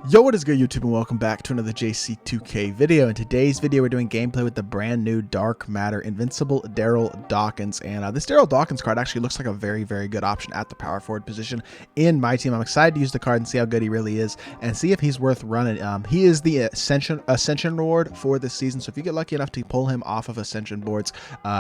Yo, what is good, YouTube, and welcome back to another JC2K video. In today's video, we're doing gameplay with the brand new Dark Matter Invincible DARRYL Dawkins, and this DARRYL Dawkins card actually looks like a very good option at the power forward position in my team. I'm excited to use the card and see how good he really is, and see if he's worth running. He is the Ascension reward for this season, so if you get lucky enough to pull him off of Ascension boards,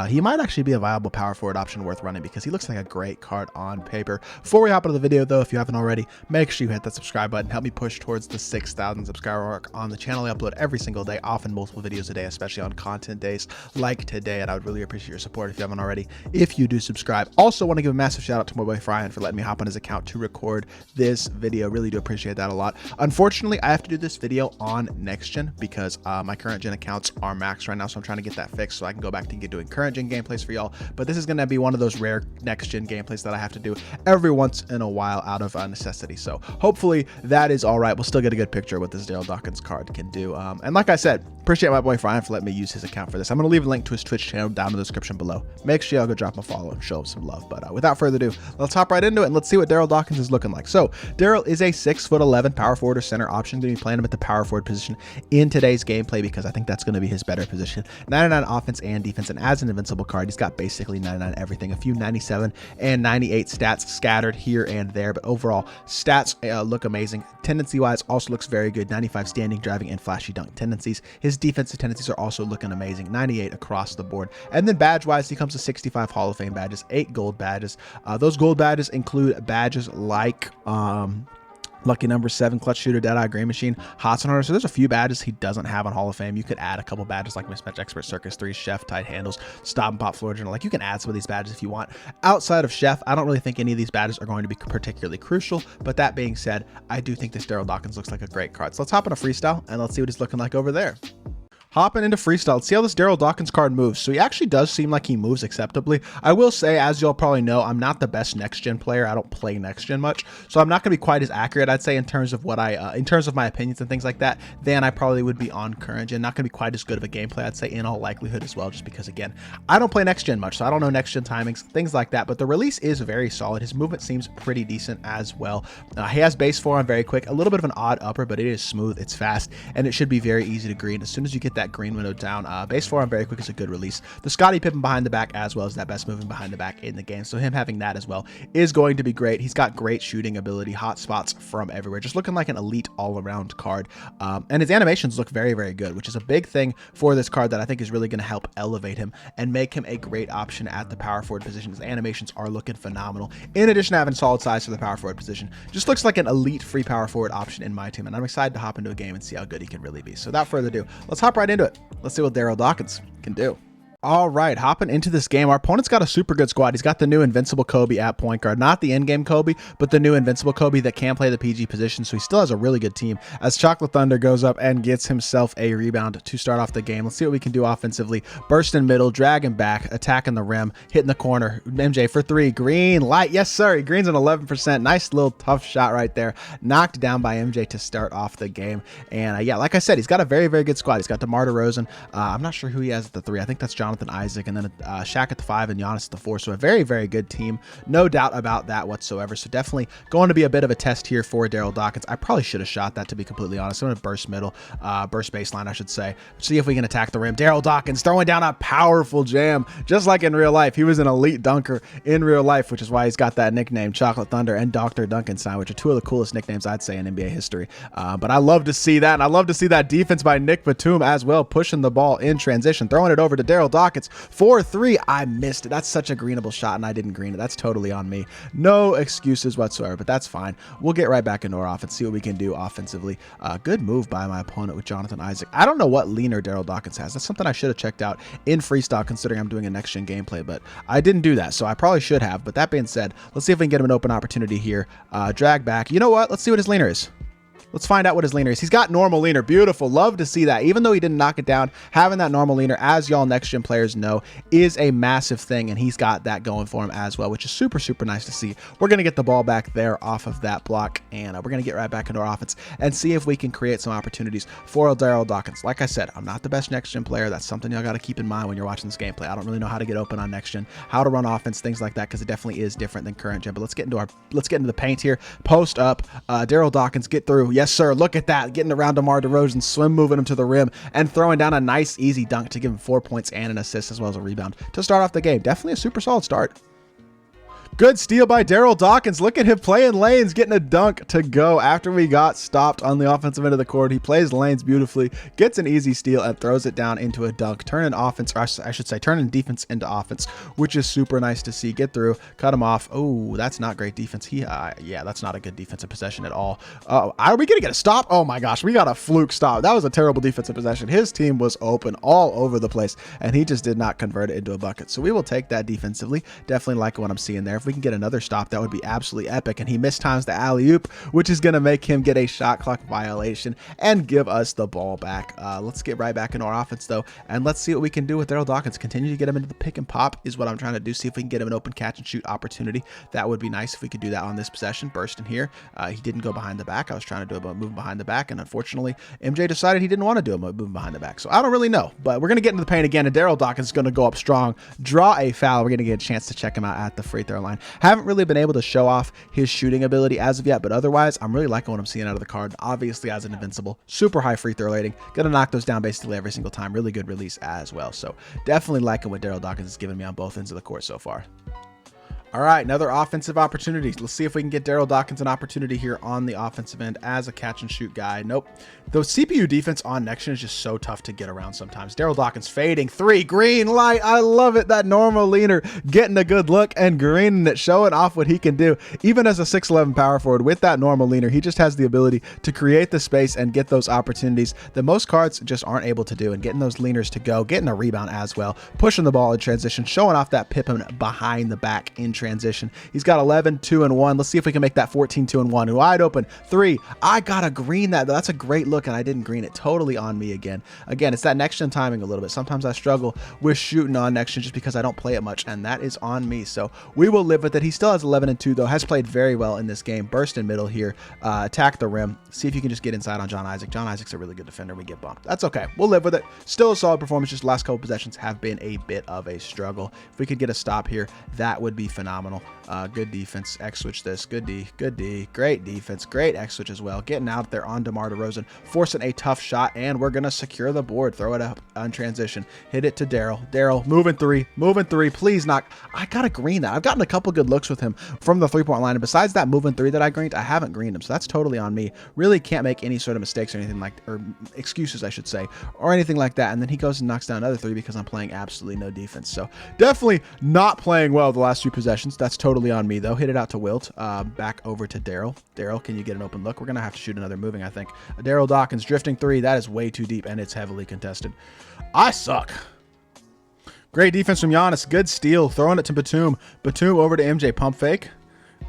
he might actually be a viable power forward option worth running because he looks like a great card on paper. Before we hop into the video, though, if you haven't already, make sure you hit that subscribe button. Help me push towards the 6,000 subscriber mark on the channel. I upload every single day, often multiple videos a day, especially on content days like today, and I would really appreciate your support if you haven't already, if you do subscribe. Also want to give a massive shout out to my boy Brian for letting me hop on his account to record this video. Really do appreciate that a lot. Unfortunately, I have to do this video on next gen because my current gen accounts are maxed right now, so I'm trying to get that fixed so I can go back to doing current gen gameplays for y'all. But this is going to be one of those rare next gen gameplays that I have to do every once in a while out of necessity, so hopefully that is all right. We'll still get a good picture of what this DARRYL Dawkins card can do. And like I said, appreciate my boy Brian for letting me use his account for this. I'm going to leave a link to his Twitch channel down in the description below. Make sure y'all go drop him a follow and show him some love. But without further ado, let's hop right into it and let's see what DARRYL Dawkins is looking like. So DARRYL is a 6'11" power forward or center option. Going to be playing him at the power forward position in today's gameplay because I think that's going to be his better position. 99 offense and defense, and as an invincible card, he's got basically 99 everything. A few 97 and 98 stats scattered here and there, but overall stats look amazing. Tendency wise also looks very good. 95 standing, driving, and flashy dunk tendencies. His defensive tendencies are also looking amazing. 98 across the board. And then badge wise, he comes to 65 Hall of Fame badges, 8 gold badges. Those gold badges include badges like Lucky Number 7, Clutch Shooter, Deadeye, Green Machine, Hudson Hunter. So there's a few badges he doesn't have on Hall of Fame. You could add a couple badges like Mismatch Expert, Circus 3, Chef, Tight Handles, Stop and Pop, Floor Journal. Like, you can add some of these badges if you want. Outside of Chef, I don't really think any of these badges are going to be particularly crucial. But that being said, I do think this DARRYL Dawkins looks like a great card. So let's hop in a freestyle and let's see what he's looking like over there. Hopping into freestyle, let's see how this DARRYL Dawkins card moves. So he actually does seem like he moves acceptably. I will say, as y'all probably know, I'm not the best next gen player. I don't play next gen much, so I'm not going to be quite as accurate, I'd say, in terms of what in terms of my opinions and things like that, than I probably would be on current gen. Not going to be quite as good of a gameplay, I'd say, in all likelihood as well, just because, again, I don't play next gen much, so I don't know next gen timings, things like that. But the release is very solid. His movement seems pretty decent as well. He has base forearm very quick, a little bit of an odd upper, but it is smooth, it's fast, and it should be very easy to green. As soon as you get that green window down, base forearm very quick is a good release. The Scottie Pippen behind the back as well as that best moving behind the back in the game, so him having that as well is going to be great. He's got great shooting ability, hot spots from everywhere, just looking like an elite all-around card. And his animations look very good, which is a big thing for this card that I think is really going to help elevate him and make him a great option at the power forward position. His animations are looking phenomenal, in addition to having solid size for the power forward position. Just looks like an elite free power forward option in my team, and I'm excited to hop into a game and see how good he can really be. So without further ado, let's hop right into it. Let's see what DARRYL Dawkins can do. All right, hopping into this game, our opponent's got a super good squad. He's got the new Invincible Kobe at point guard, not the in-game Kobe, but the new Invincible Kobe that can play the PG position, so he still has a really good team. As Chocolate Thunder goes up and gets himself a rebound to start off the game. Let's see what we can do offensively. Burst in middle, drag him back, attacking the rim, hitting the corner. MJ for 3, green light, yes sir, he greens an 11%. Nice little tough shot right there, knocked down by MJ to start off the game. And yeah, like I said, he's got a very good squad. He's got DeMar DeRozan. I'm not sure who he has at the 3. I think that's Jonathan Isaac, and then Shaq at the 5 and Giannis at the 4. So a very good team, no doubt about that whatsoever. So definitely going to be a bit of a test here for DARRYL Dawkins. I probably should have shot that, to be completely honest. I'm going to burst middle, burst baseline, I should say. See if we can attack the rim. DARRYL Dawkins throwing down a powerful jam, just like in real life. He was an elite dunker in real life, which is why he's got that nickname, Chocolate Thunder and Dr. Duncanstein, which are 2 of the coolest nicknames I'd say in NBA history. But I love to see that, and I love to see that defense by Nick Batum as well, pushing the ball in transition, throwing it over to DARRYL Dawkins for 3. I missed it. That's such a greenable shot, and I didn't green it. That's totally on me. No excuses whatsoever, but that's fine. We'll get right back into our offense, see what we can do offensively. Good move by my opponent with Jonathan Isaac. I don't know what leaner DARRYL Dawkins has. That's something I should have checked out in freestyle, considering I'm doing a next-gen gameplay, but I didn't do that, so I probably should have. But that being said, let's see if we can get him an open opportunity here. Drag back. You know what? Let's see what his leaner is. Let's find out what his leaner is. He's got normal leaner. Beautiful. Love to see that. Even though he didn't knock it down, having that normal leaner, as y'all next gen players know, is a massive thing, and he's got that going for him as well, which is super nice to see. We're going to get the ball back there off of that block, and we're going to get right back into our offense and see if we can create some opportunities for DARRYL Dawkins. Like I said, I'm not the best next gen player. That's something y'all got to keep in mind when you're watching this gameplay. I don't really know how to get open on next gen, how to run offense, things like that, because it definitely is different than current gen. But let's get into the paint here. Post up. DARRYL Dawkins, get through. yes, sir. Look at that. Getting around DeMar DeRozan, swim moving him to the rim, and throwing down a nice, easy dunk to give him 4 points and an assist as well as a rebound to start off the game. Definitely a super solid start. Good steal by DARRYL Dawkins. Look at him playing lanes, getting a dunk to go after we got stopped on the offensive end of the court. He plays lanes beautifully, gets an easy steal, and throws it down into a dunk. Turning offense, or I should say turning defense into offense, which is super nice to see. Get through, cut him off. Oh, that's not great defense. Yeah, that's not a good defensive possession at all. Are we going to get a stop? Oh my gosh, we got a fluke stop. That was a terrible defensive possession. His team was open all over the place, and he just did not convert it into a bucket. So we will take that defensively. Definitely like what I'm seeing there. If we can get another stop, that would be absolutely epic. And he mistimes the alley-oop, which is going to make him get a shot clock violation and give us the ball back. Let's get right back into our offense though, and let's see what we can do with DARRYL Dawkins. Continue to get him into the pick and pop is what I'm trying to do. See if we can get him an open catch and shoot opportunity. That would be nice if we could do that on this possession. Burst in here. He didn't go behind the back. I was trying to do a move behind the back, and unfortunately MJ decided he didn't want to do a move behind the back. So I don't really know, but we're going to get into the paint again, and DARRYL Dawkins is going to go up strong, draw a foul. We're going to get a chance to check him out at the free throw line. Haven't really been able to show off his shooting ability as of yet, but otherwise I'm really liking what I'm seeing out of the card. Obviously, as an invincible, super high free throw rating, gonna knock those down basically every single time. Really good release as well. So definitely liking what DARRYL Dawkins is giving me on both ends of the court so far. All right, another offensive opportunity. Let's see if we can get DARRYL Dawkins an opportunity here on the offensive end as a catch and shoot guy. Nope. The CPU defense on next gen is just so tough to get around sometimes. DARRYL Dawkins fading three, green light. I love it. That normal leaner getting a good look and greening it, showing off what he can do. Even as a 6'11 power forward with that normal leaner, he just has the ability to create the space and get those opportunities that most cards just aren't able to do, and getting those leaners to go, getting a rebound as well, pushing the ball in transition, showing off that Pippin behind the back in transition. He's got 11, 2, and 1. Let's see if we can make that 14, 2, and 1. Wide open, 3. I gotta green that. That's a great look, and I didn't green it. Totally on me again. Again, it's that next gen timing a little bit. Sometimes I struggle with shooting on next gen just because I don't play it much, and that is on me. So we will live with it. He still has 11 and 2 though. Has played very well in this game. Burst in middle here. Attack the rim. See if you can just get inside on John Isaac. John Isaac's a really good defender. We get bumped. That's okay. We'll live with it. Still a solid performance. Just last couple possessions have been a bit of a struggle. If we could get a stop here, that would be phenomenal. Good defense. X switch this. Good D. Good D. Great defense. Great X switch as well. Getting out there on DeMar DeRozan, forcing a tough shot, and we're gonna secure the board. Throw it up on transition. Hit it to DARRYL. DARRYL moving three. Moving three. Please knock. I gotta green that. I've gotten a couple good looks with him from the 3-point line, and besides that moving three that I greened, I haven't greened him, so that's totally on me. Really can't make any sort of mistakes or anything like, or excuses I should say, or anything like that. And then he goes and knocks down another three because I'm playing absolutely no defense. So definitely not playing well the last few possessions. That's totally on me though. Hit it out to Wilt. Back over to DARRYL. DARRYL, can you get an open look? We're gonna have to shoot another moving, I think. DARRYL Dawkins drifting three. That is way too deep, and it's heavily contested. I suck. Great defense from Giannis. Good steal. Throwing it to Batum. Batum over to MJ. Pump fake.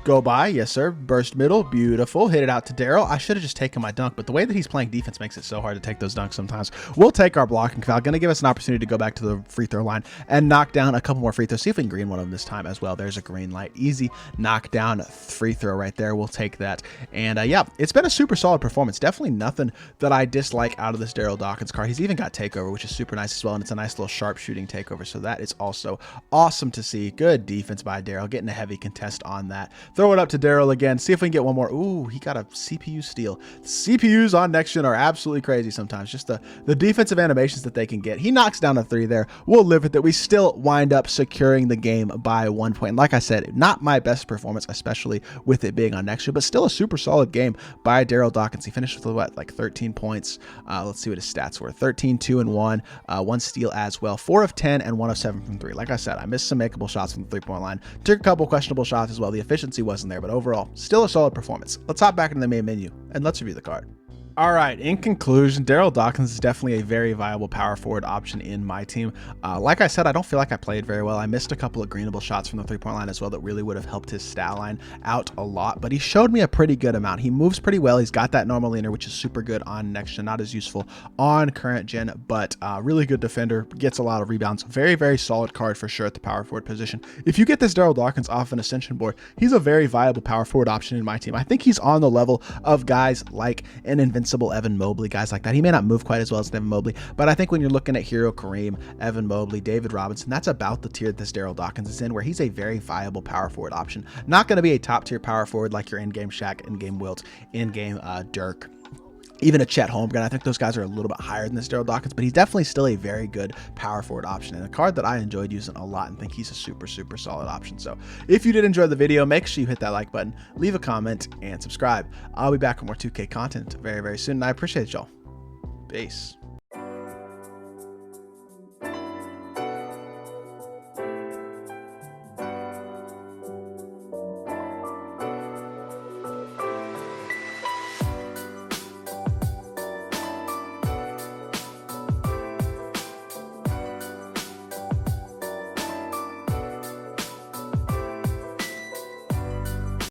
Go by. Yes, sir. Burst middle. Beautiful. Hit it out to DARRYL. I should have just taken my dunk, but the way that he's playing defense makes it so hard to take those dunks sometimes. We'll take our blocking foul. Going to give us an opportunity to go back to the free throw line and knock down a couple more free throws. See if we can green one of them this time as well. There's a green light. Easy knockdown free throw right there. We'll take that. And yeah, it's been a super solid performance. Definitely nothing that I dislike out of this DARRYL Dawkins card. He's even got takeover, which is super nice as well, and it's a nice little sharp shooting takeover. So that is also awesome to see. Good defense by DARRYL. Getting a heavy contest on that. Throw it up to DARRYL again. See if we can get one more. Ooh, he got a CPU steal. CPUs on next gen are absolutely crazy sometimes. Just the defensive animations that they can get. He knocks down a three there. We'll live with it. We still wind up securing the game by 1 point. And like I said, not my best performance, especially with it being on next gen, but still a super solid game by DARRYL Dawkins. He finished with what, like 13 points. Let's see what his stats were. 13, 2, and 1. One steal as well. 4 of 10 and 1 of 7 from 3. Like I said, I missed some makeable shots from the 3-point line. Took a couple questionable shots as well. The efficiency wasn't there, but overall, still a solid performance. Let's hop back into the main menu and let's review the card. All right, in conclusion, DARRYL Dawkins is definitely a very viable power forward option in my team. Like I said, I don't feel like I played very well. I missed a couple of greenable shots from the 3-point line as well that really would have helped his stat line out a lot, but he showed me a pretty good amount. He moves pretty well. He's got that normal leaner, which is super good on next gen, not as useful on current gen, but really good defender, gets a lot of rebounds. Very, very solid card for sure at the power forward position. If you get this DARRYL Dawkins off an Ascension board, he's a very viable power forward option in my team. I think he's on the level of guys like an Invincible Evan Mobley, guys like that. He may not move quite as well as Evan Mobley, but I think when you're looking at Hero Kareem, Evan Mobley, David Robinson, that's about the tier that this DARRYL Dawkins is in, where he's a very viable power forward option. Not going to be a top tier power forward like your in-game Shaq, in-game Wilt, in-game Dirk, even a Chet Holmgren. I think those guys are a little bit higher than this DARRYL Dawkins, but he's definitely still a very good power forward option and a card that I enjoyed using a lot and think he's a super solid option. So if you did enjoy the video, make sure you hit that like button, leave a comment, and subscribe. I'll be back with more 2K content very soon, and I appreciate y'all. Peace.